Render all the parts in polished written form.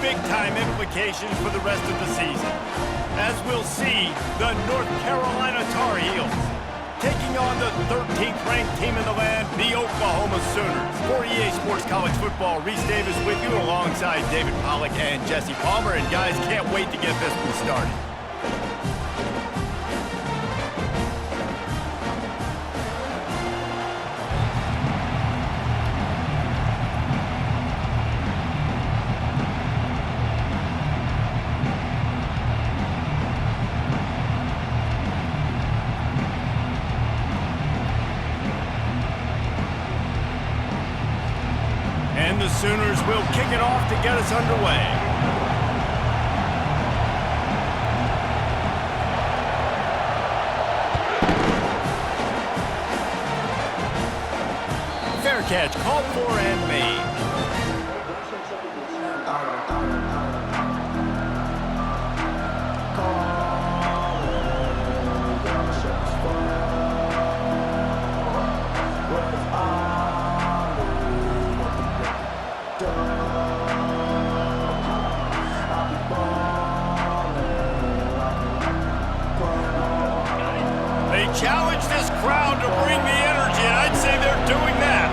big-time implications for the rest of the season. As we'll see, the North Carolina Tar Heels taking on the 13th ranked team in the land, the Oklahoma Sooners. For EA Sports College Football, Reese Davis with you alongside David Pollack and Jesse Palmer. And guys, can't wait to get this one started. And the Sooners will kick it off to get us underway. Fair catch, called for and made. They challenge this crowd to bring the energy, and I'd say they're doing that.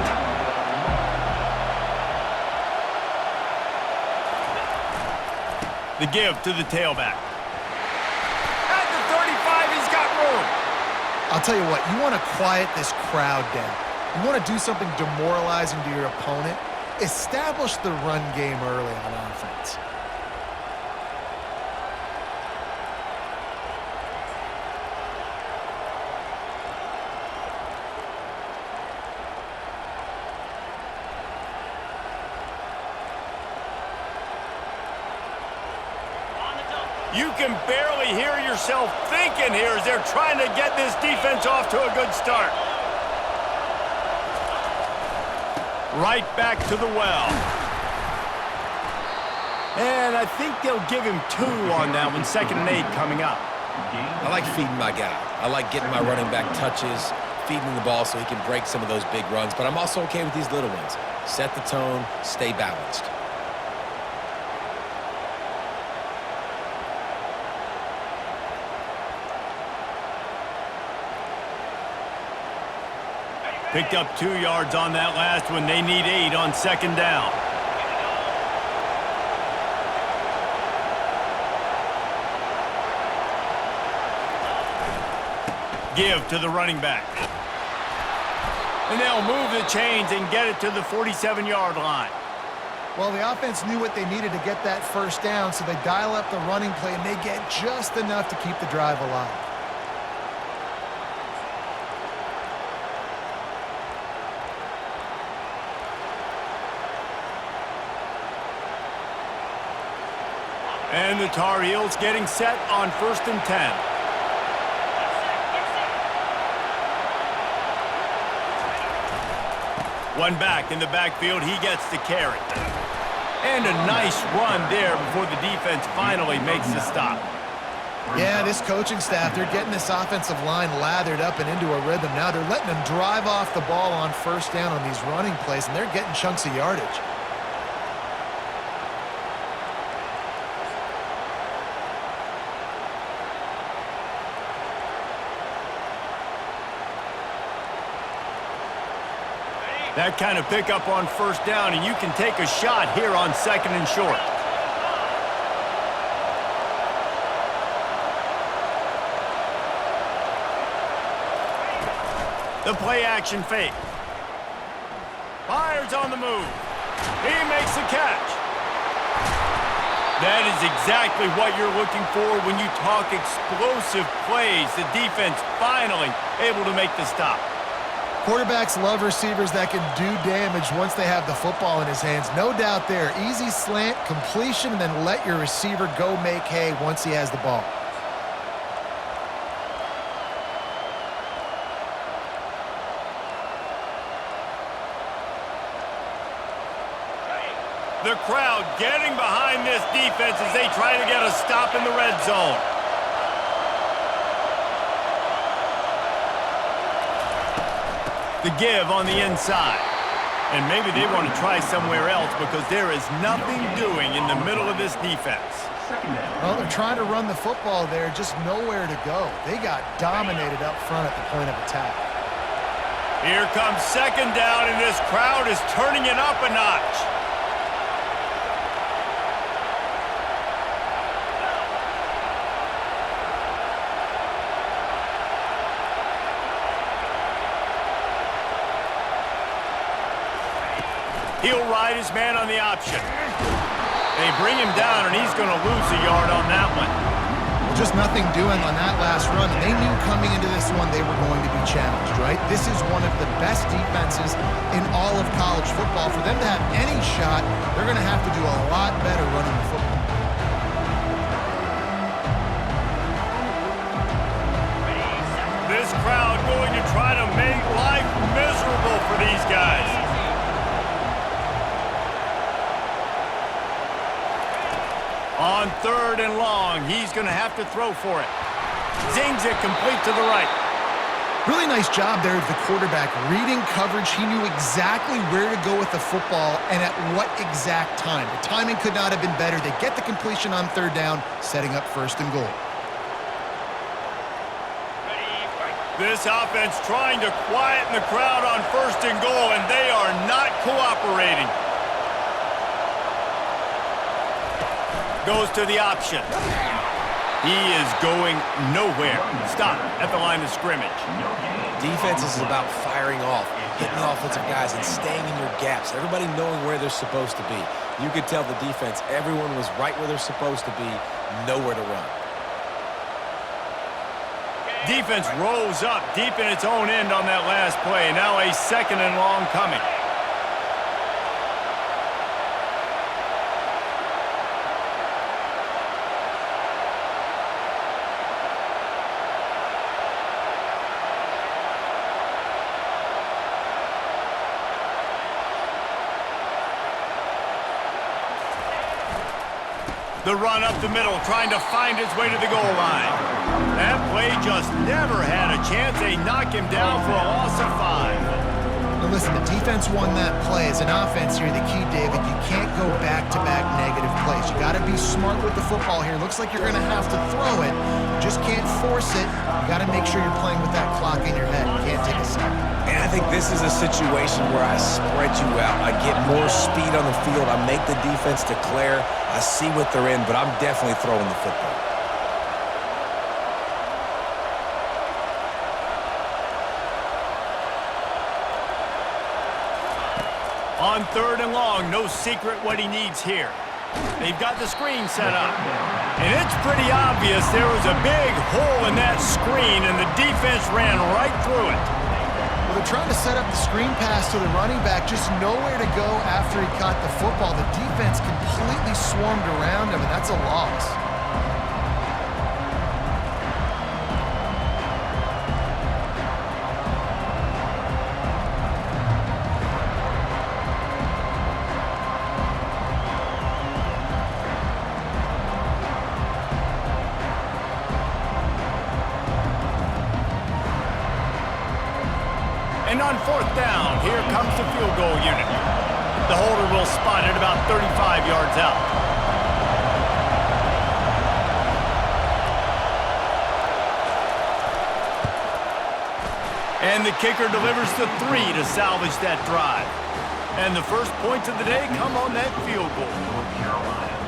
The give to the tailback. At the 35, he's got room. I'll tell you what, you want to quiet this crowd down. You want to do something demoralizing to your opponent. Establish the run game early on offense. You can barely hear yourself thinking here as they're trying to get this defense off to a good start. Right back to the well. And I think they'll give him 2 on that one. 2nd and 8 coming up. I like feeding my guy. I like getting my running back touches, feeding the ball so he can break some of those big runs. But I'm also okay with these little ones. Set the tone, stay balanced. Picked up 2 yards on that last one. They need 8 on 2nd down. Give to the running back. And they'll move the chains and get it to the 47-yard line. Well, the offense knew what they needed to get that first down, so they dial up the running play, and they get just enough to keep the drive alive. And the Tar Heels getting set on 1st and 10. One back in the backfield, he gets the carry. And a nice run there before the defense finally makes the stop. Yeah, this coaching staff, they're getting this offensive line lathered up and into a rhythm. Now they're letting them drive off the ball on 1st down on these running plays, and they're getting chunks of yardage. That kind of pickup on 1st down, and you can take a shot here on 2nd and short. The play action fake. Fires on the move. He makes the catch. That is exactly what you're looking for when you talk explosive plays. The defense finally able to make the stop. Quarterbacks love receivers that can do damage once they have the football in his hands. No doubt there. Easy slant, completion, and then let your receiver go make hay once he has the ball. The crowd getting behind this defense as they try to get a stop in the red zone. The give on the inside. And maybe they want to try somewhere else because there is nothing doing in the middle of this defense. Well, they're trying to run the football there, just nowhere to go. They got dominated up front at the point of attack. Here comes second down, and this crowd is turning it up a notch. He'll ride his man on the option. They bring him down, and he's going to lose a yard on that one. Just nothing doing on that last run. And they knew coming into this one they were going to be challenged, right? This is one of the best defenses in all of college football. For them to have any shot, they're going to have to do a lot better running the football. This crowd going to try to make life miserable for these guys. On third and long, he's going to have to throw for it. Zings it complete to the right. Really nice job there of the quarterback. Reading coverage, he knew exactly where to go with the football and at what exact time. The timing could not have been better. They get the completion on third down, setting up first and goal. This offense trying to quieten the crowd on first and goal, and they are not cooperating. Goes to the option. He is going nowhere. Stop at the line of scrimmage. Defense is about firing off, hitting the offensive guys, and staying in your gaps. Everybody knowing where they're supposed to be. You could tell the defense, everyone was right where they're supposed to be, nowhere to run. Defense rolls up deep in its own end on that last play. Now a second and long coming. The run up the middle, trying to find its way to the goal line. That play just never had a chance. They knock him down for a loss of 5. And listen, the defense won that play. As an offense here, the key, David, you can't go back-to-back negative plays. You got to be smart with the football here. Looks like you're going to have to throw it. You just can't force it. You got to make sure you're playing with that clock in your head. You can't take a sack. And I think this is a situation where I spread you out. I get more speed on the field. I make the defense declare. I see what they're in, but I'm definitely throwing the football. On third and long, no secret what he needs here. They've got the screen set up. And it's pretty obvious there was a big hole in that screen, and the defense ran right through it. Well, they're trying to set up the screen pass to the running back, just nowhere to go after he caught the football. The defense completely swarmed around him, and that's a loss. And on fourth down, here comes the field goal unit. The holder will spot it about 35 yards out. And the kicker delivers the 3 to salvage that drive. And the first points of the day come on that field goal.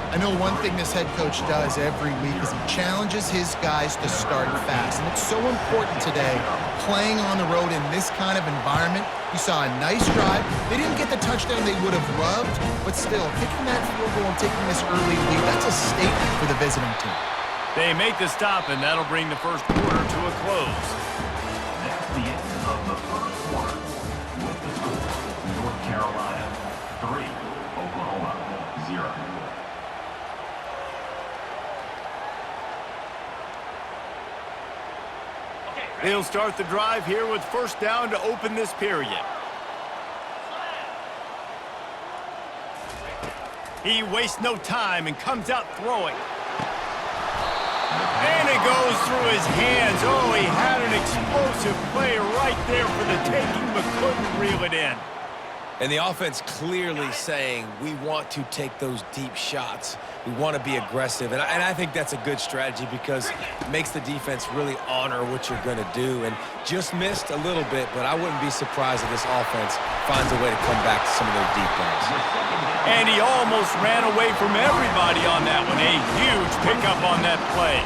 I know one thing this head coach does every week is he challenges his guys to start fast. And it's so important today, playing on the road in this kind of environment. You saw a nice drive. They didn't get the touchdown they would have loved, but still, kicking that field goal and taking this early lead, that's a statement for the visiting team. They make the stop, and that'll bring the first quarter to a close. That's the end of the first quarter. With the score, North Carolina 3, Oklahoma 0. They'll start the drive here with first down to open this period. He wastes no time and comes out throwing. And it goes through his hands. Oh, he had an explosive play right there for the taking, but couldn't reel it in. And the offense clearly saying, we want to take those deep shots. We want to be aggressive. And I think that's a good strategy because it makes the defense really honor what you're going to do. And just missed a little bit, but I wouldn't be surprised if this offense finds a way to come back to some of their deep balls. And he almost ran away from everybody on that one. A huge pickup on that play.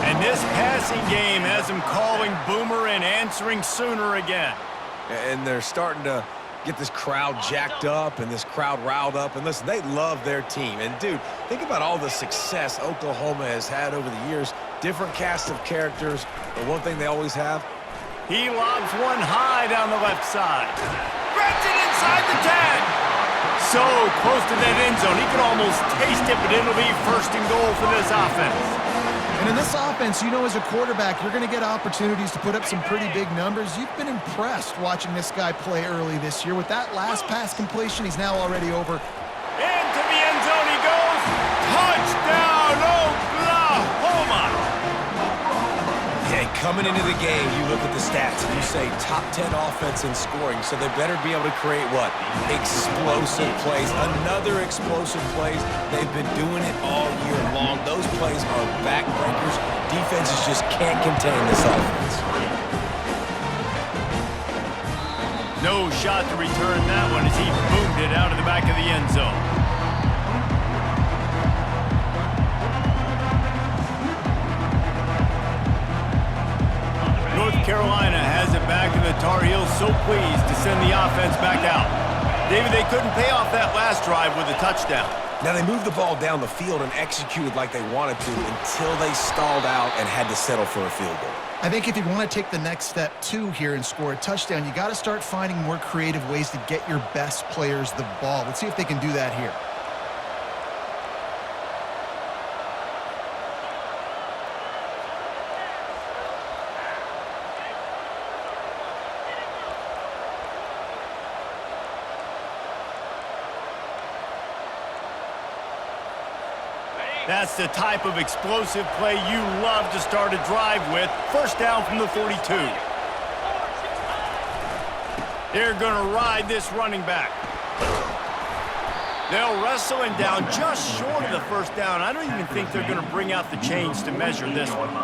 And this passing game has him calling Boomer and answering Sooner again. And they're starting to get this crowd jacked up and this crowd riled up. And listen, they love their team. And, dude, think about all the success Oklahoma has had over the years. Different cast of characters, but one thing they always have. He lobs one high down the left side. Grabs it inside the 10. So close to that end zone. He can almost taste it, but it'll be first and goal for this offense. And in this offense, you know, as a quarterback, you're going to get opportunities to put up some pretty big numbers. You've been impressed watching this guy play early this year. With that last pass completion, he's now already over. Into the end zone he goes. Touchdown, Oklahoma! Yeah, coming into the game, you look at the stats and you say top 10 offense in scoring, so they better be able to create what? Explosive plays. Another explosive plays. They've been doing it all year long. Those plays are backbreakers. Defenses just can't contain this offense. No shot to return that one as he boomed it out of the back of the end zone. North Carolina has it back, and the Tar Heels so pleased to send the offense back out. David, they couldn't pay off that last drive with a touchdown. Now, they moved the ball down the field and executed like they wanted to until they stalled out and had to settle for a field goal. I think if you want to take the next step, too, here and score a touchdown, you got to start finding more creative ways to get your best players the ball. Let's see if they can do that here. That's the type of explosive play you love to start a drive with. First down from the 42. They're going to ride this running back. They'll wrestle him down just short of the first down. I don't even think they're going to bring out the chains to measure this one.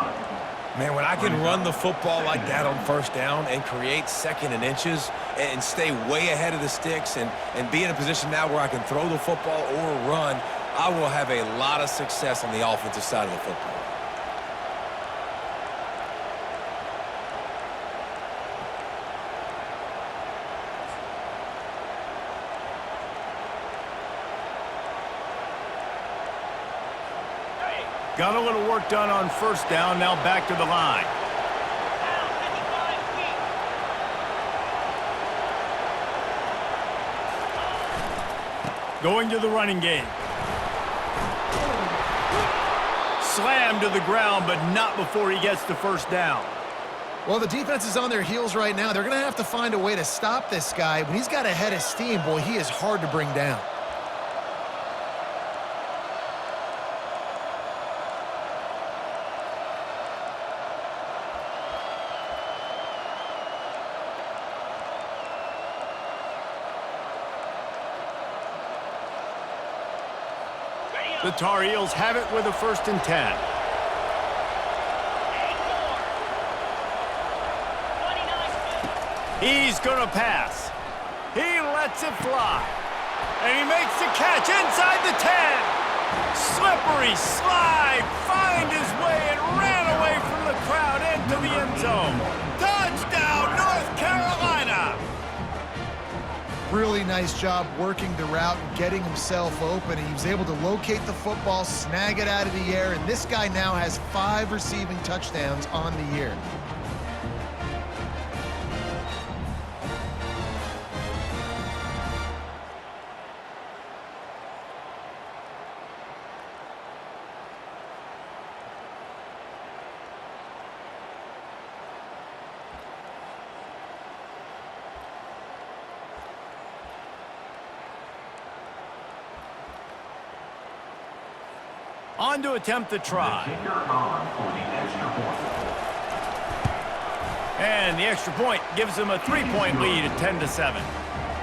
Man, when I can run the football like that on first down and create second and inches and stay way ahead of the sticks and be in a position now where I can throw the football or run, I will have a lot of success on the offensive side of the football. Got a little work done on first down, now back to the line. Going to the running game. Slammed to the ground, but not before he gets the first down. Well, the defense is on their heels right now. They're going to have to find a way to stop this guy. When he's got a head of steam, boy, he is hard to bring down. The Tar Heels have it with a 1st and 10. He's going to pass. He lets it fly. And he makes the catch inside the 10. Slippery slide, find his way and ran away from the crowd into the end zone. Touchdown, North Carolina! Really nice job working the route and getting himself open. He was able to locate the football, snag it out of the air, and this guy now has 5 receiving touchdowns on the year. On to attempt the try. And the extra point gives them a 3-point lead at 10-7.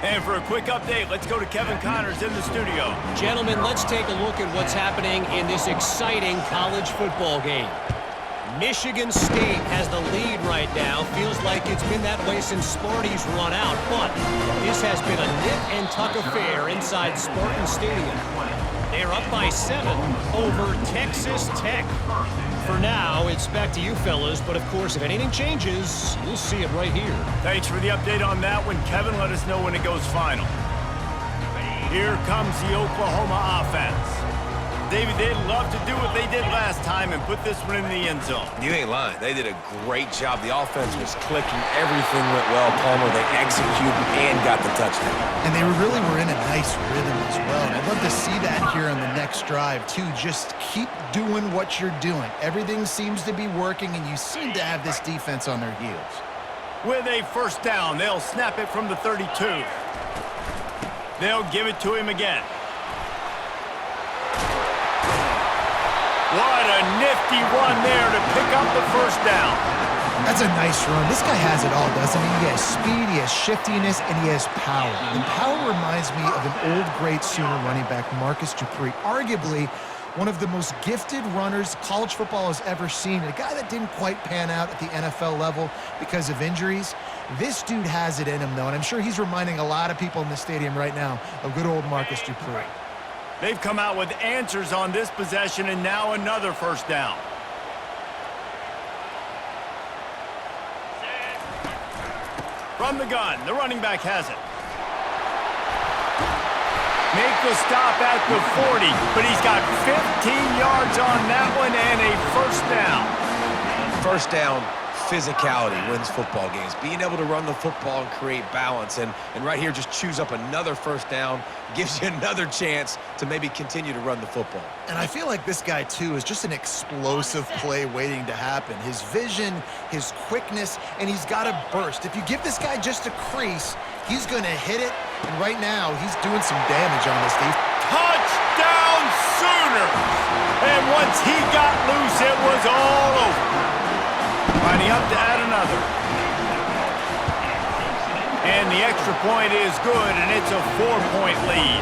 And for a quick update, let's go to Kevin Connors in the studio. Gentlemen, let's take a look at what's happening in this exciting college football game. Michigan State has the lead right now. Feels like it's been that way since Sparty's run out. But this has been a nip and tuck affair inside Spartan Stadium. They're up by 7 over Texas Tech. For now, it's back to you fellas. But, of course, if anything changes, you'll see it right here. Thanks for the update on that one, Kevin. Let us know when it goes final. Here comes the Oklahoma offense. David, they'd love to do what they did last time and put this one in the end zone. You ain't lying. They did a great job. The offense was clicking. Everything went well, Palmer. They executed and got the touchdown. And they really were in a nice rhythm as well. And I'd love to see that here on the next drive, too. Just keep doing what you're doing. Everything seems to be working, and you seem to have this defense on their heels. With a first down, they'll snap it from the 32. They'll give it to him again. What a nifty run there to pick up the first down. That's a nice run. This guy has it all, doesn't he? He has speed, he has shiftiness, and he has power. And power reminds me of an old, great Sooner running back, Marcus Dupree. Arguably one of the most gifted runners college football has ever seen. A guy that didn't quite pan out at the NFL level because of injuries. This dude has it in him, though, and I'm sure he's reminding a lot of people in the stadium right now of good old Marcus Dupree. They've come out with answers on this possession, and now another first down. From the gun, the running back has it. Make the stop at the 40, but he's got 15 yards on that one and a first down. First down, physicality wins football games. Being able to run the football and create balance. And right here, just choose up another first down, gives you another chance to maybe continue to run the football. And I feel like this guy, too, is just an explosive play waiting to happen. His vision, his quickness, and he's got a burst. If you give this guy just a crease, he's going to hit it. And right now, he's doing some damage on this defense. Touchdown Sooners! And once he got loose, it was all over. Lining up to add another. And the extra point is good, and it's a 4-point lead.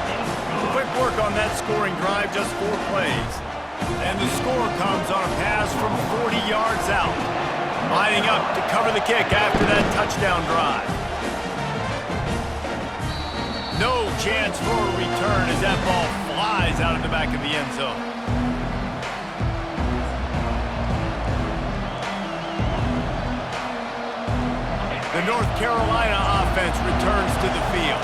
Quick work on that scoring drive, just 4 plays. And the score comes on a pass from 40 yards out. Lining up to cover the kick after that touchdown drive. No chance for a return as that ball flies out of the back of the end zone. The North Carolina offense returns to the field.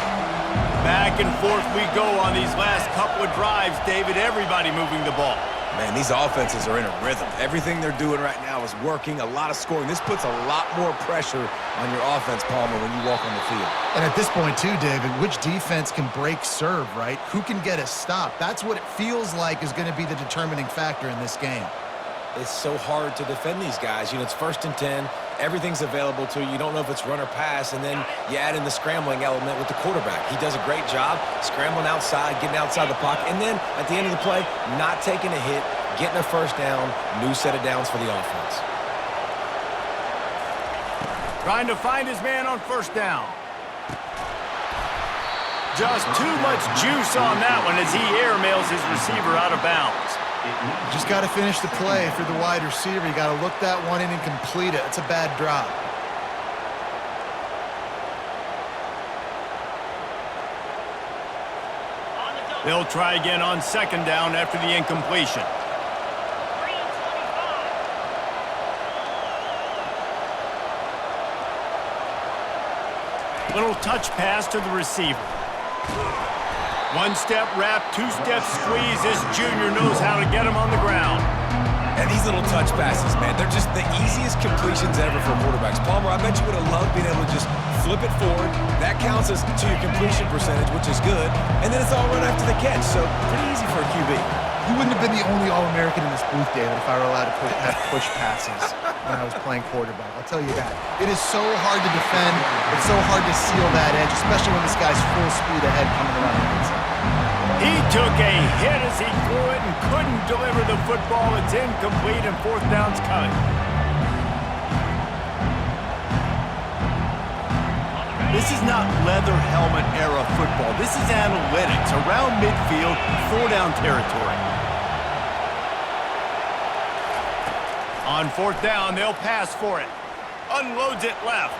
Back and forth we go on these last couple of drives, David. Everybody moving the ball. Man, these offenses are in a rhythm. Everything they're doing right now is working, a lot of scoring. This puts a lot more pressure on your offense, Palmer, when you walk on the field. And at this point, too, David, which defense can break serve, right? Who can get a stop? That's what it feels like is going to be the determining factor in this game. It's so hard to defend these guys. You know, it's 1st and 10. Everything's available to you. You don't know if it's run or pass, and then you add in the scrambling element with the quarterback. He does a great job scrambling outside, getting outside the pocket, and then at the end of the play, not taking a hit, getting a first down, new set of downs for the offense. Trying to find his man on first down. Just too much juice on that one as he airmails his receiver out of bounds. Just got to finish the play for the wide receiver. You got to look that one in and complete it. It's a bad drop. They'll try again on second down after the incompletion. Little touch pass to the receiver. One-step wrap, two-step squeeze. This junior knows how to get him on the ground. And these little touch passes, man, they're just the easiest completions ever for quarterbacks. Palmer, I bet you would have loved being able to just flip it forward. That counts as to your completion percentage, which is good. And then it's all run after the catch, so pretty easy for a QB. You wouldn't have been the only All-American in this booth, David, if I were allowed to have push passes when I was playing quarterback. I'll tell you that. It is so hard to defend. It's so hard to seal that edge, especially when this guy's full speed ahead coming around the inside. He took a hit as he threw it and couldn't deliver the football. It's incomplete and 4th down's coming. This This is not leather helmet era football. This is analytics around midfield, 4-down territory. On 4th down, they'll pass for it. Unloads it left.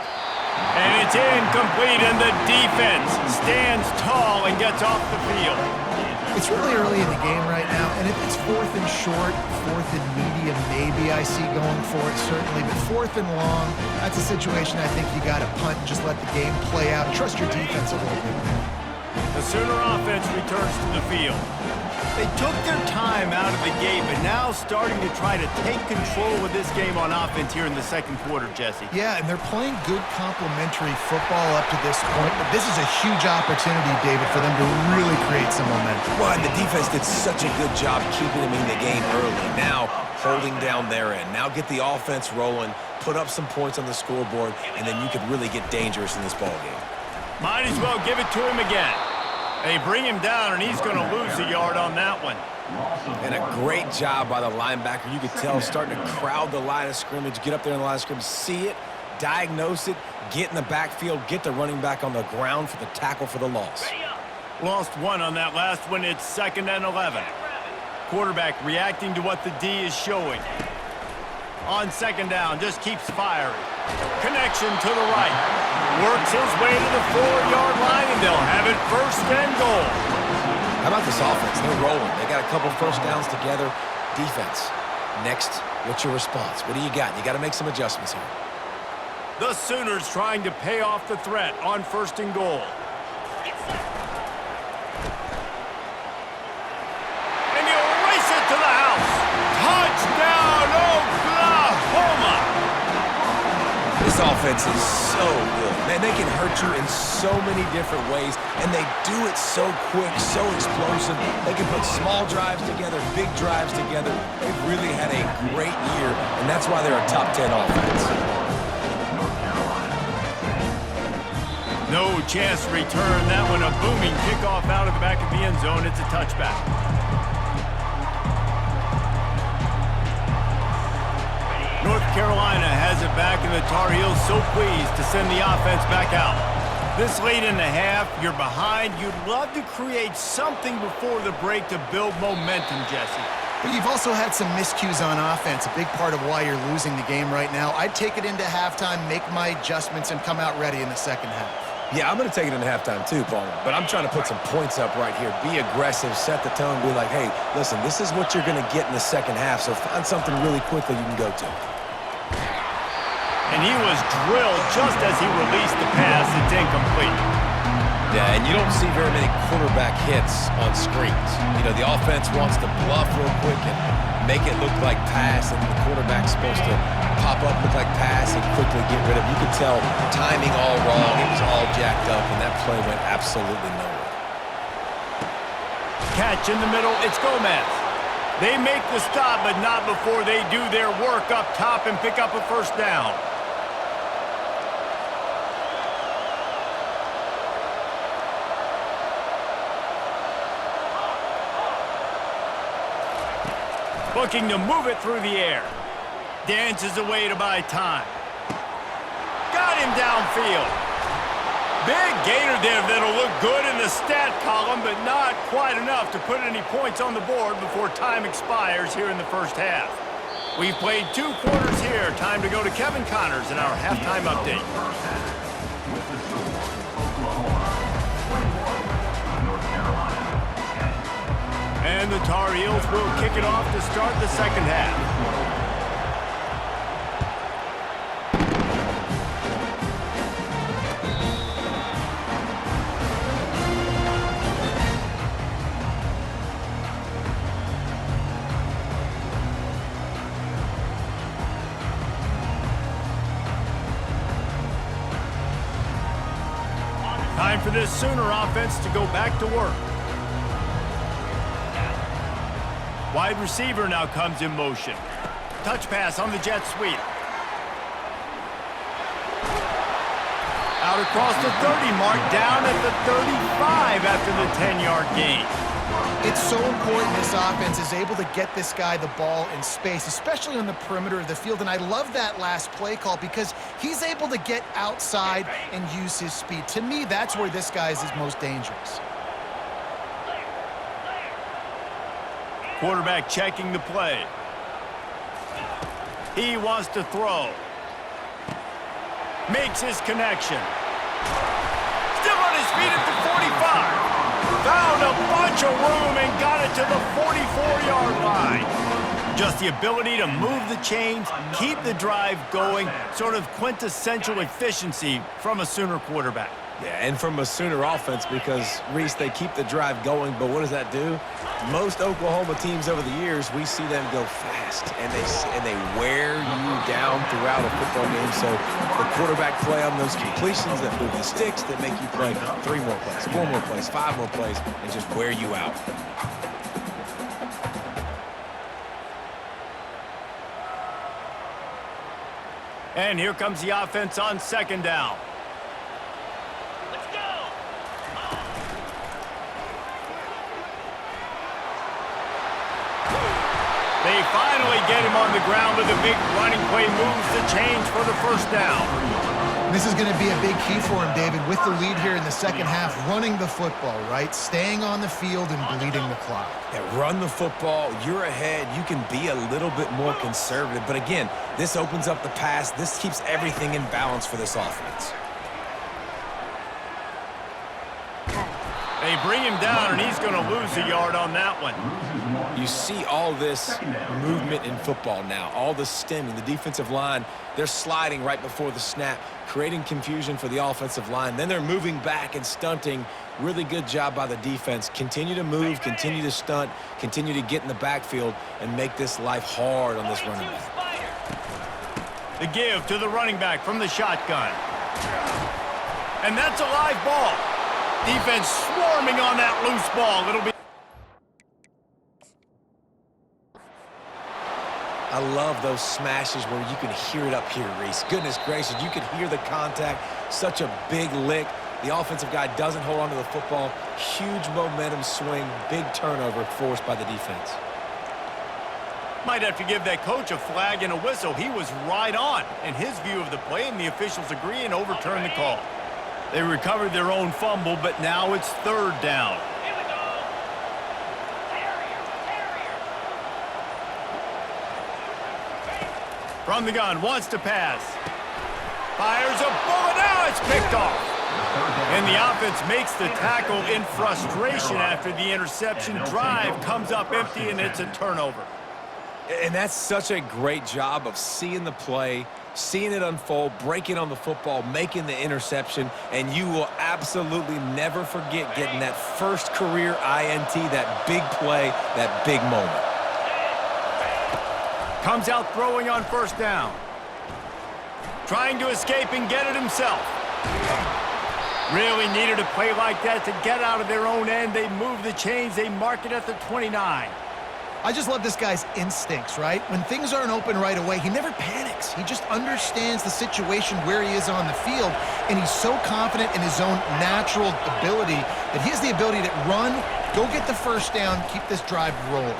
And it's incomplete, and the defense stands tall and gets off the field. It's really early in the game right now, and if it's 4th and short, 4th and medium, maybe I see going for it, certainly. But 4th and long, that's a situation I think you got to punt and just let the game play out. Trust your defense a little bit. The Sooner offense returns to the field. They took their time out of the game, but now starting to try to take control of this game on offense here in the second quarter, Jesse. Yeah, and they're playing good complementary football up to this point, but this is a huge opportunity, David, for them to really create some momentum. Well, and the defense did such a good job keeping them in the game early. Now, holding down their end. Now get the offense rolling, put up some points on the scoreboard, and then you could really get dangerous in this ball game. Might as well give it to him again. They bring him down, and he's going to lose a yard on that one. And a great job by the linebacker. You could tell starting to crowd the line of scrimmage, get up there in the line of scrimmage, see it, diagnose it, get in the backfield, get the running back on the ground for the tackle for the loss. Lost one on that last one. It's 2nd and 11. Quarterback reacting to what the D is showing. On 2nd down, just keeps firing. Connection to the right. Works his way to the 4-yard line, and they'll have it 1st and goal. How about this offense? They're rolling. They got a couple first downs together. Defense. Next, what's your response? What do you got? You got to make some adjustments here. The Sooners trying to pay off the threat on 1st and goal. And he'll race it to the house. Touchdown, Oklahoma! This offense is so good. Man, they can hurt you in so many different ways, and they do it so quick, so explosive. They can put small drives together, big drives together. They've really had a great year, and that's why they're a top 10 offense. No chance to return that one. A booming kickoff out of the back of the end zone. It's a touchback. North Carolina has it back, and the Tar Heels so pleased to send the offense back out. This late in the half, you're behind. You'd love to create something before the break to build momentum, Jesse. But you've also had some miscues on offense, a big part of why you're losing the game right now. I'd take it into halftime, make my adjustments, and come out ready in the second half. Yeah, I'm going to take it into halftime too, Paul. But I'm trying to put some points up right here. Be aggressive, set the tone, be like, hey, listen, this is what you're going to get in the second half, so find something really quickly you can go to. And he was drilled just as he released the pass. It's incomplete. Yeah, and you don't see very many quarterback hits on screens. You know, the offense wants to bluff real quick and make it look like pass, and the quarterback's supposed to pop up, look like pass, and quickly get rid of it. You could tell timing all wrong. It was all jacked up, and that play went absolutely nowhere. Catch in the middle. It's Gomez. They make the stop, but not before they do their work up top and pick up a 1st down. Looking to move it through the air. Dances away to buy time. Got him downfield. Big gainer there that'll look good in the stat column, but not quite enough to put any points on the board before time expires here in the 1st half. We've played 2 quarters here. Time to go to Kevin Connors in our halftime update. And the Tar Heels will kick it off to start the second half. Time for this Sooner offense to go back to work. Wide receiver now comes in motion. Touch pass on the jet sweep. Out across the 30 mark, down at the 35 after the 10-yard gain. It's so important this offense is able to get this guy the ball in space, especially on the perimeter of the field. And I love that last play call because he's able to get outside and use his speed. To me, that's where this guy is most dangerous. Quarterback checking the play. He wants to throw. Makes his connection. Still on his feet at the 45. Found a bunch of room and got it to the 44-yard line. Just the ability to move the chains, keep the drive going, sort of quintessential efficiency from a Sooner quarterback. Yeah, and from a Sooner offense because, Reese, they keep the drive going, but what does that do? Most Oklahoma teams over the years, we see them go fast, and they wear you down throughout a football game. So the quarterback play on those completions that move the sticks, that make you play 3 more plays, 4 more plays, 5 more plays, and just wear you out. And here comes the offense on 2nd down. They finally get him on the ground with a big running play, moves the chains for the 1st down. This is going to be a big key for him, David, with the lead here in the 2nd half, running the football, right? Staying on the field and bleeding the clock. Yeah, run the football. You're ahead. You can be a little bit more conservative. But again, this opens up the pass. This keeps everything in balance for this offense. They bring him down, and he's going to lose a yard on that one. You see all this movement in football now, all the stemming, the defensive line, they're sliding right before the snap, creating confusion for the offensive line. Then they're moving back and stunting. Really good job by the defense. Continue to move, continue to stunt, continue to get in the backfield and make this life hard on this running back. The give to the running back from the shotgun. And that's a live ball. Defense swarming on that loose ball. It'll be. I love those smashes where you can hear it up here, Reese. Goodness gracious, you can hear the contact. Such a big lick. The offensive guy doesn't hold on to the football. Huge momentum swing, big turnover forced by the defense. Might have to give that coach a flag and a whistle. He was right on in his view of the play, and the officials agree and overturn the call. They recovered their own fumble, but now it's 3rd down. From the gun, wants to pass. Fires a bullet, now it's picked off. And the offense makes the tackle in frustration after the interception. Drive comes up empty, and it's a turnover. And that's such a great job of seeing the play, seeing it unfold, breaking on the football, making the interception, and you will absolutely never forget getting that first career INT, that big play, that big moment. Comes out throwing on 1st down. Trying to escape and get it himself. Really needed a play like that to get out of their own end. They move the chains. They mark it at the 29. I just love this guy's instincts, right? When things aren't open right away, he never panics. He just understands the situation where he is on the field, and he's so confident in his own natural ability that he has the ability to run, go get the 1st down, keep this drive rolling.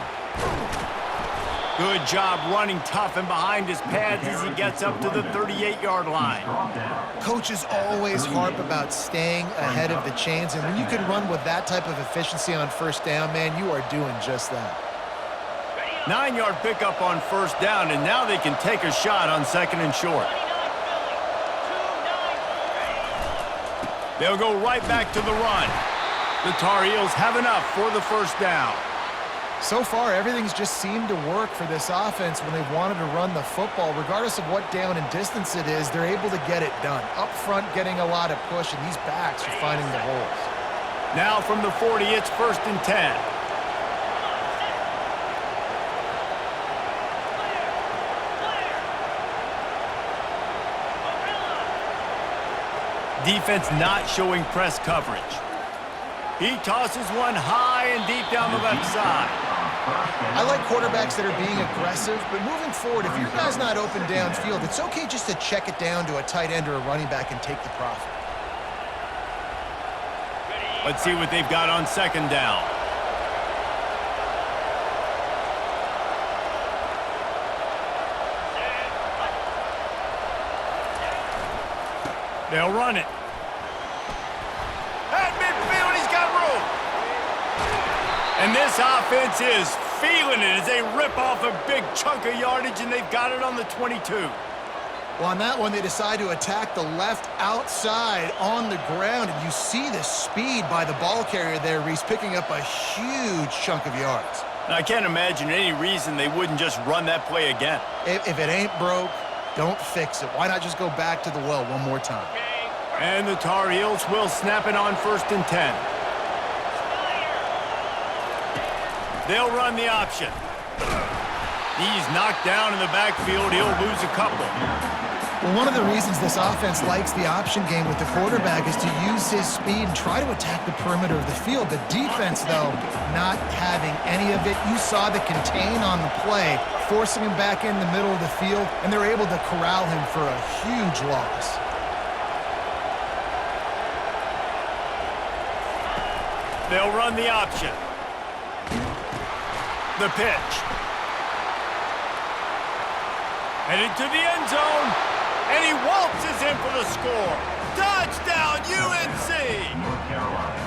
Good job running tough and behind his pads as he gets up to the 38-yard line. Coaches always harp about staying ahead of the chains, and when you can run with that type of efficiency on 1st down, man, you are doing just that. 9-yard pickup on 1st down, and now they can take a shot on 2nd and short. They'll go right back to the run. The Tar Heels have enough for the 1st down. So far, everything's just seemed to work for this offense when they've wanted to run the football. Regardless of what down and distance it is, they're able to get it done. Up front, getting a lot of push, and these backs are finding the holes. Now from the 40, it's 1st and 10. Defense not showing press coverage. He tosses one high and deep down the left side. I like quarterbacks that are being aggressive, but moving forward, if your guy's not open downfield, it's okay just to check it down to a tight end or a running back and take the profit. Let's see what they've got on 2nd down. They'll run it. At midfield, he's got room. And this offense is feeling it as they rip off a big chunk of yardage, and they've got it on the 22. Well, on that one, they decide to attack the left outside on the ground, and you see the speed by the ball carrier there, Reese, picking up a huge chunk of yards. Now, I can't imagine any reason they wouldn't just run that play again. If it ain't broke, don't fix it. Why not just go back to the well one more time? And the Tar Heels will snap it on 1st and 10. They'll run the option. He's knocked down in the backfield. He'll lose a couple. Well, one of the reasons this offense likes the option game with the quarterback is to use his speed and try to attack the perimeter of the field. The defense, though, not having any of it. You saw the contain on the play, forcing him back in the middle of the field, and they're able to corral him for a huge loss. They'll run the option. The pitch. Headed to the end zone. And he waltzes in for the score. Touchdown, UNC! North Carolina.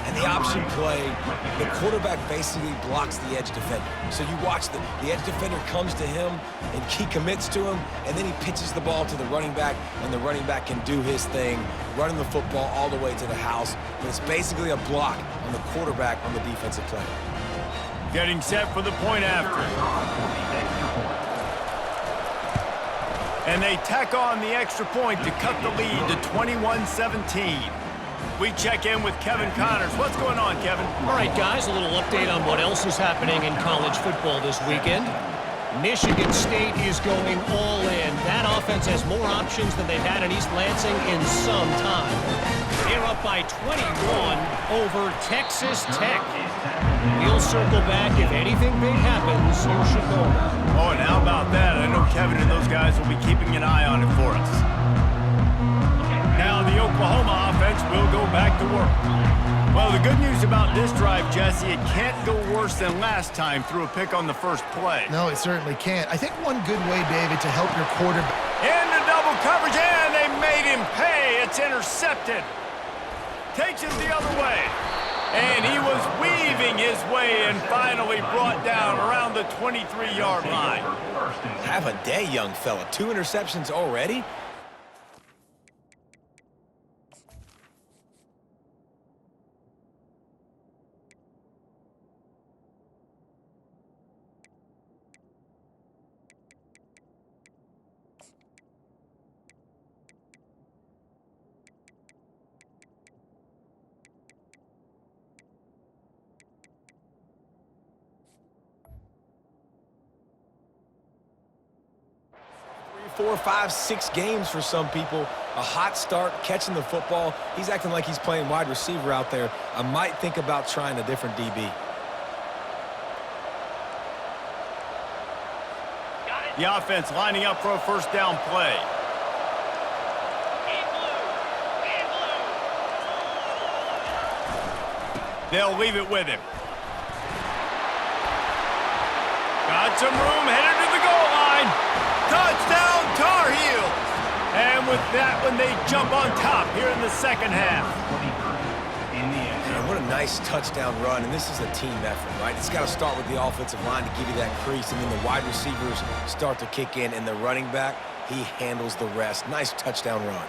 And the option play, the quarterback basically blocks the edge defender. So you watch the edge defender comes to him, and he commits to him, and then he pitches the ball to the running back, and the running back can do his thing, running the football all the way to the house. But it's basically a block on the quarterback on the defensive play. Getting set for the point after. And they tack on the extra point to cut the lead to 21-17. We check in with Kevin Connors. What's going on, Kevin? All right, guys, a little update on what else is happening in college football this weekend. Michigan State is going all in. That offense has more options than they've had in East Lansing in some time. They're up by 21 over Texas Tech. We'll circle back if anything big happens. You should know about it. Oh, and how about that? I know Kevin and those guys will be keeping an eye on it for us. Now the Oklahoma offense will go back to work. Well, the good news about this drive, Jesse, it can't go worse than last time through a pick on the first play. No, it certainly can't. I think one good way, David, to help your quarterback. Into double coverage, and they made him pay. It's intercepted. Takes him the other way. And he was weaving his way and finally brought down around the 23-yard line. Have a day, young fella. 2 interceptions already? Four, 5, 6 games for some people. A hot start, catching the football. He's acting like he's playing wide receiver out there. I might think about trying a different DB. The offense lining up for a first down play. They'll leave it with him. Got some room, headed to the goal line. Touchdown, Tar Heels! And with that one, they jump on top here in the second half. Man, what a nice touchdown run, and this is a team effort, right? It's got to start with the offensive line to give you that crease, and then the wide receivers start to kick in, and the running back, he handles the rest. Nice touchdown run.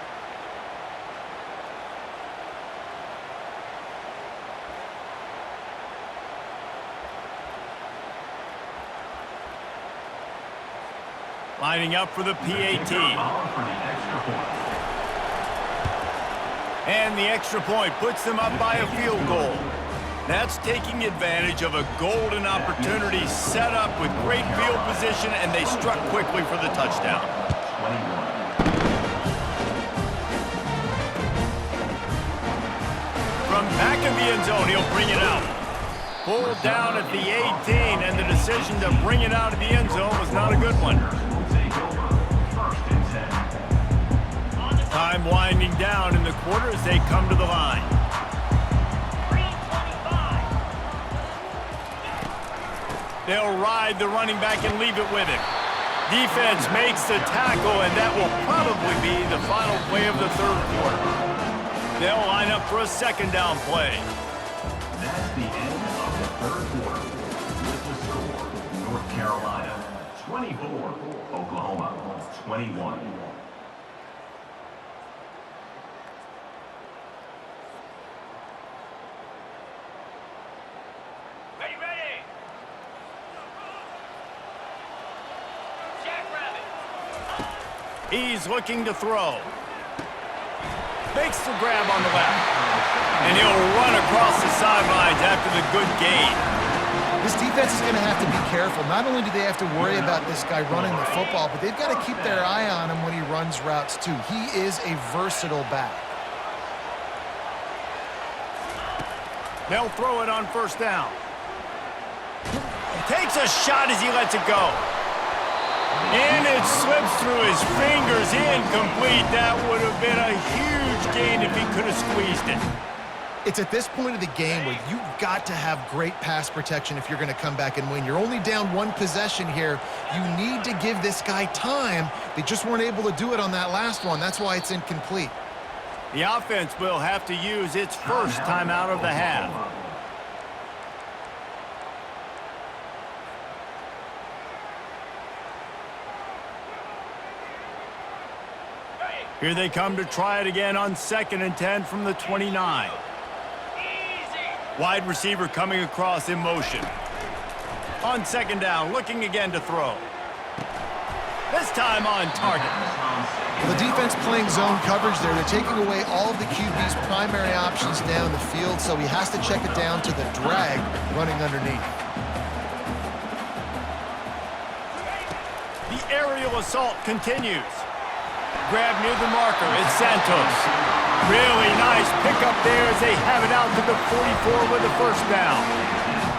Lining up for the PAT. And the extra point puts them up by a field goal. That's taking advantage of a golden opportunity set up with great field position, and they struck quickly for the touchdown. From back of the end zone, he'll bring it out. Pulled down at the 18, and the decision to bring it out of the end zone was not a good one. Time winding down in the quarter as they come to the line. They'll ride the running back and leave it with him. Defense makes the tackle, and that will probably be the final play of the third quarter. They'll line up for a second down play. That's the end of the third quarter. With the score, North Carolina 24, Oklahoma 21. He's looking to throw. Makes the grab on the left. And he'll run across the sidelines after the good gain. This defense is going to have to be careful. Not only do they have to worry about this guy running the football, but they've got to keep their eye on him when he runs routes too. He is a versatile back. They'll throw it on first down. Takes a shot as he lets it go. And it slips through his fingers, incomplete. That would have been a huge gain if he could have squeezed it. It's at this point of the game where you've got to have great pass protection if you're going to come back and win. You're only down one possession here. You need to give this guy time. They just weren't able to do it on that last one. That's why it's incomplete. The offense will have to use its first timeout of the half. Here they come to try it again on 2nd and 10 from the 29. Wide receiver coming across in motion. On 2nd down, looking again to throw. This time on target. The defense playing zone coverage there. They're taking away all of the QB's primary options down the field, so he has to check it down to the drag running underneath. The aerial assault continues. Grab near the marker. It's Santos. Really nice pickup there as they have it out to the 44 with the first down.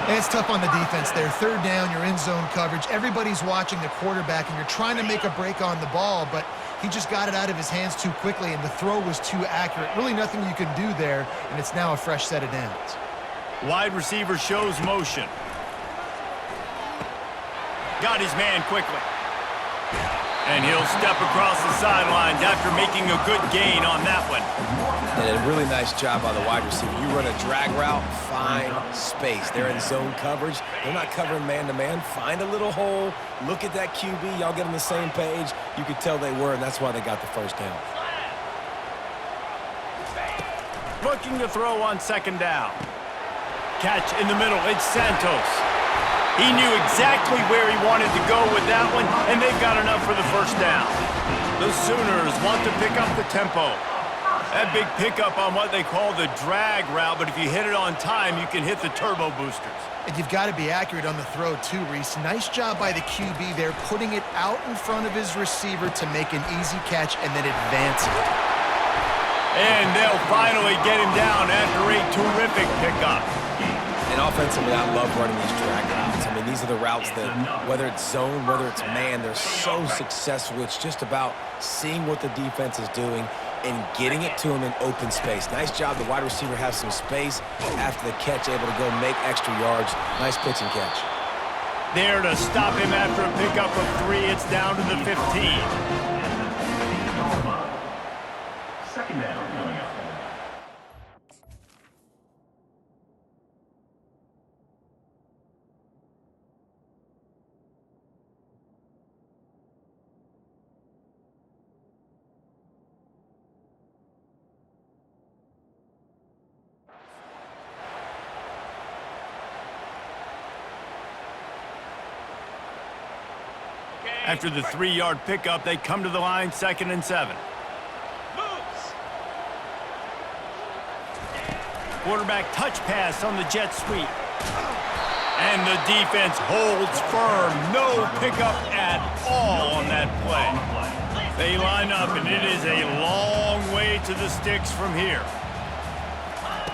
And it's tough on the defense there. 3rd down, you're in zone coverage. Everybody's watching the quarterback, and you're trying to make a break on the ball, but he just got it out of his hands too quickly, and the throw was too accurate. Really nothing you can do there, and it's now a fresh set of downs. Wide receiver shows motion. Got his man quickly. And he'll step across the sidelines after making a good gain on that one. And a really nice job by the wide receiver. You run a drag route, find space. They're in zone coverage. They're not covering man-to-man. Find a little hole. Look at that QB. Y'all get on the same page. You could tell they were, and that's why they got the first down. Looking to throw on 2nd down. Catch in the middle. It's Santos. He knew exactly where he wanted to go with that one, and they've got enough for the first down. The Sooners want to pick up the tempo. That big pickup on what they call the drag route, but if you hit it on time, you can hit the turbo boosters. And you've got to be accurate on the throw too, Reese. Nice job by the QB there, putting it out in front of his receiver to make an easy catch and then advance it. And they'll finally get him down after a terrific pickup. And offensively, I love running these drag routes. I mean, these are the routes that, whether it's zone, whether it's man, they're so successful. It's just about seeing what the defense is doing and getting it to him in open space. Nice job. The wide receiver has some space after the catch, able to go make extra yards. Nice pitch and catch. There to stop him after a pickup of 3. It's down to the 15. 2nd down coming up. After the 3-yard pickup, they come to the line 2nd and 7. Quarterback touch pass on the jet sweep. And the defense holds firm. No pickup at all on that play. They line up, and it is a long way to the sticks from here.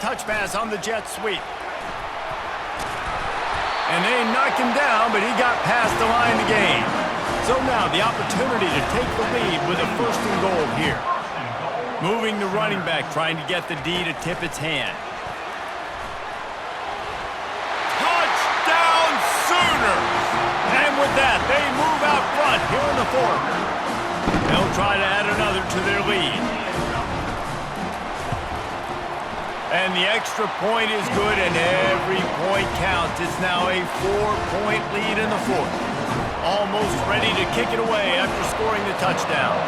Touch pass on the jet sweep. And they knock him down, but he got past the line to gain. So now the opportunity to take the lead with a 1st and goal here. Moving the running back, trying to get the D to tip its hand. Touchdown Sooners! And with that, they move out front here in the fourth. They'll try to add another to their lead. And the extra point is good, and every point counts. It's now a 4-point lead in the fourth. Almost ready to kick it away after scoring the touchdown.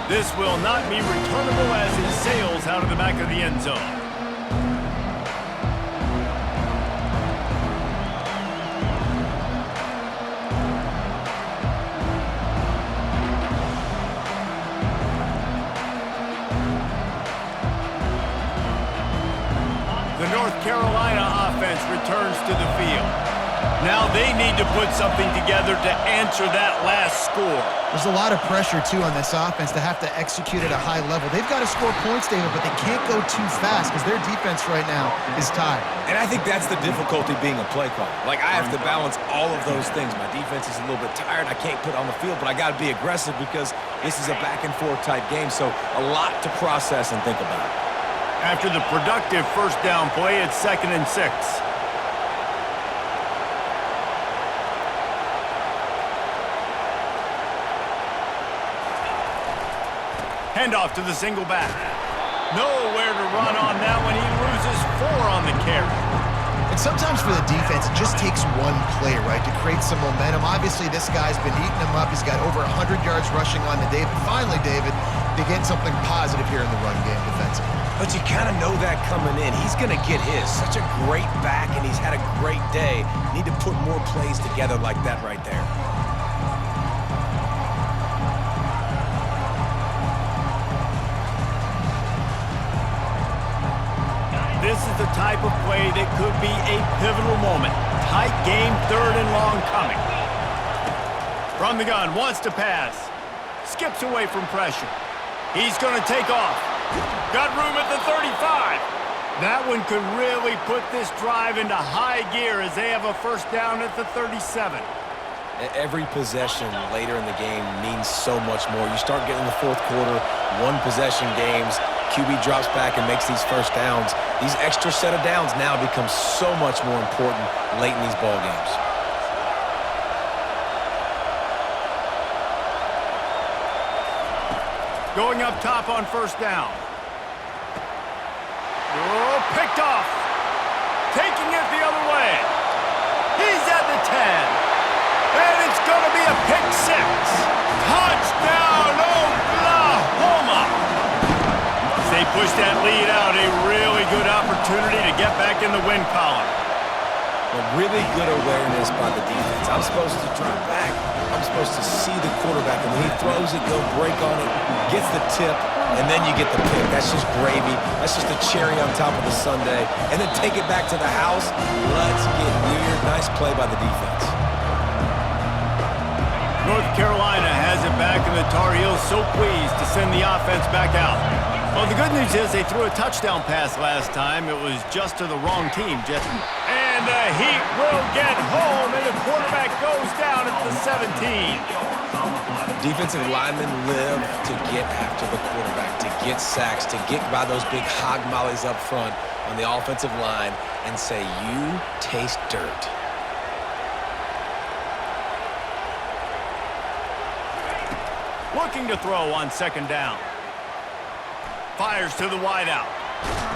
This will not be returnable as it sails out of the back of the end zone. The North Carolina offense returns to the field. Now they need to put something together to answer that last score. There's a lot of pressure, too, on this offense to have to execute at a high level. They've got to score points, David, but they can't go too fast because their defense right now is tired. And I think that's the difficulty being a play caller. Like, I have to balance all of those things. My defense is a little bit tired. I can't put on the field, but I got to be aggressive because this is a back-and-forth type game, so a lot to process and think about. After the productive first down play, it's 2nd and 6. Handoff to the single back. Nowhere to run on that one. He loses 4 on the carry. And sometimes for the defense, it just takes one play, right, to create some momentum. Obviously, this guy's been eating him up. He's got over 100 yards rushing on the day. But finally, David, they get something positive here in the run game defensively. But you kind of know that coming in. He's going to get his. Such a great back, and he's had a great day. Need to put more plays together like that right there. This is the type of play that could be a pivotal moment. Tight game, 3rd and long coming. From the gun, wants to pass. Skips away from pressure. He's going to take off. Got room at the 35. That one could really put this drive into high gear as they have a first down at the 37. Every possession later in the game means so much more. You start getting the fourth quarter, one-possession games, QB drops back and makes these first downs. These extra set of downs now become so much more important late in these ball games. Going up top on first down. Oh, picked off. Taking it the other way. He's at the 10. And it's going to be a pick 6. Touchdown, Oklahoma. As they push that lead out, a really good opportunity to get back in the win column. A really good awareness by the defense. I'm supposed to drop back. I'm supposed to see the quarterback, and when he throws it, go break on it, gets the tip, and then you get the pick. That's just gravy. That's just a cherry on top of the sundae. And then take it back to the house. Let's get weird. Nice play by the defense. North Carolina has it back, and the Tar Heels so pleased to send the offense back out. Well, the good news is they threw a touchdown pass last time. It was just to the wrong team, Jeff. And the Heat will get home, and the quarterback goes down at the 17. Defensive linemen live to get after the quarterback, to get sacks, to get by those big hog mollies up front on the offensive line and say, you taste dirt. Looking to throw on second down. Fires to the wideout.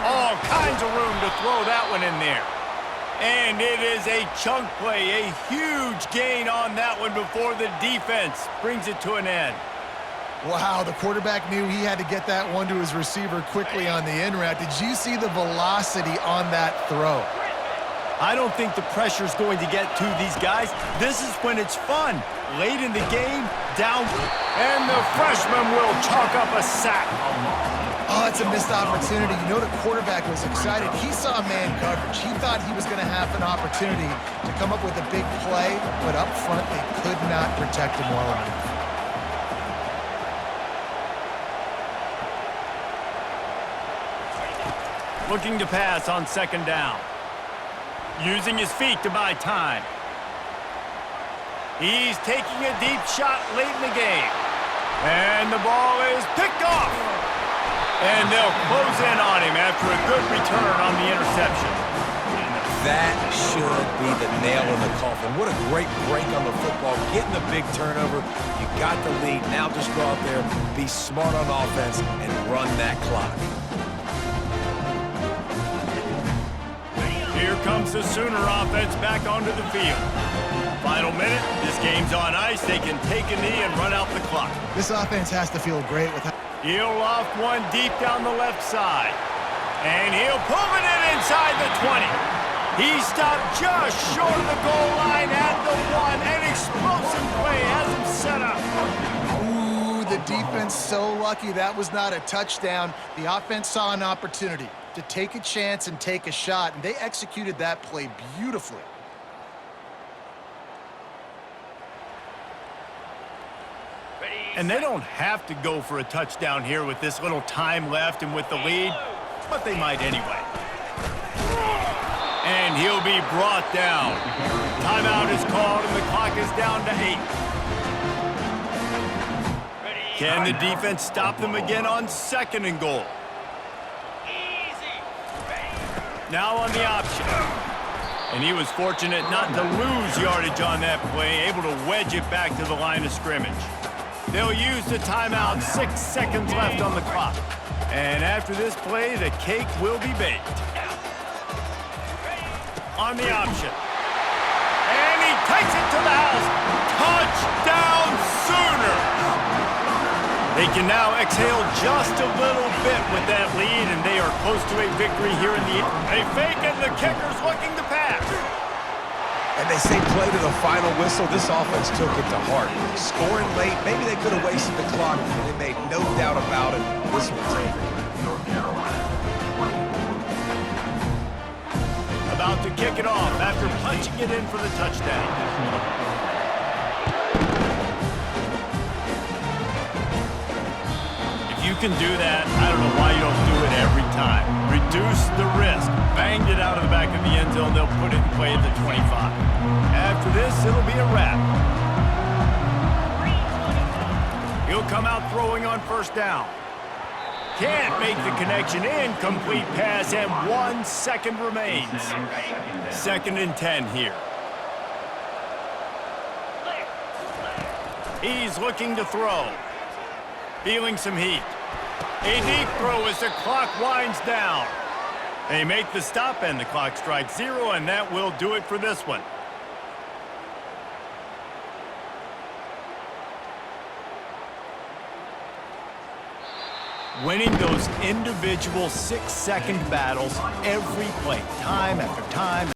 All kinds of room to throw that one in there. And it is a chunk play, a huge gain on that one before the defense brings it to an end. Wow, the quarterback knew he had to get that one to his receiver quickly on the in route. Did you see the velocity on that throw? I don't think the pressure's going to get to these guys. This is when it's fun. Late in the game, down, and the freshman will chalk up a sack. Oh, it's a missed opportunity. You know the quarterback was excited. He saw man coverage. He thought he was going to have an opportunity to come up with a big play, but up front they could not protect him well enough. Looking to pass on second down. Using his feet to buy time. He's taking a deep shot late in the game. And the ball is picked off. And they'll close in on him after a good return on the interception. That should be the nail in the coffin. What a great break on the football. Getting the big turnover. You got the lead. Now just go out there, be smart on offense, and run that clock. Here comes the Sooner offense back onto the field. Final minute. This game's on ice. They can take a knee and run out the clock. This offense has to feel great with how... He'll loft one deep down the left side. And he'll pull it in inside the 20. He stopped just short of the goal line at the 1. An explosive play has him set up. Ooh, the defense so lucky that was not a touchdown. The offense saw an opportunity to take a chance and take a shot, and they executed that play beautifully. And they don't have to go for a touchdown here with this little time left and with the lead, but they might anyway. And he'll be brought down. Timeout is called, and the clock is down to 8. Can the defense stop them again on 2nd and goal? Now on the option. And he was fortunate not to lose yardage on that play, able to wedge it back to the line of scrimmage. They'll use the timeout, 6 seconds left on the clock. And after this play, the cake will be baked. On the option. And he takes it to the house. Touchdown Sooners! They can now exhale just a little bit with that lead, and they are close to a victory here in the... They fake, and the kicker's looking to pass. And they say play to the final whistle. This offense took it to heart. Scoring late, maybe they could have wasted the clock. They made no doubt about it. This one's over. North Carolina, 24. About to kick it off after punching it in for the touchdown. If you can do that, I don't know why you don't do it every time. Reduce the risk. Banged it out of the back of the end zone. They'll put it in play at the 25. After this, it'll be a wrap. He'll come out throwing on 1st down. Can't make the connection. Incomplete pass, and 1 second remains. 2nd and 10 here. He's looking to throw. Feeling some heat. A deep throw as the clock winds down. They make the stop, and the clock strikes 0, and that will do it for this one. Winning those individual 6-second battles every play, time after time.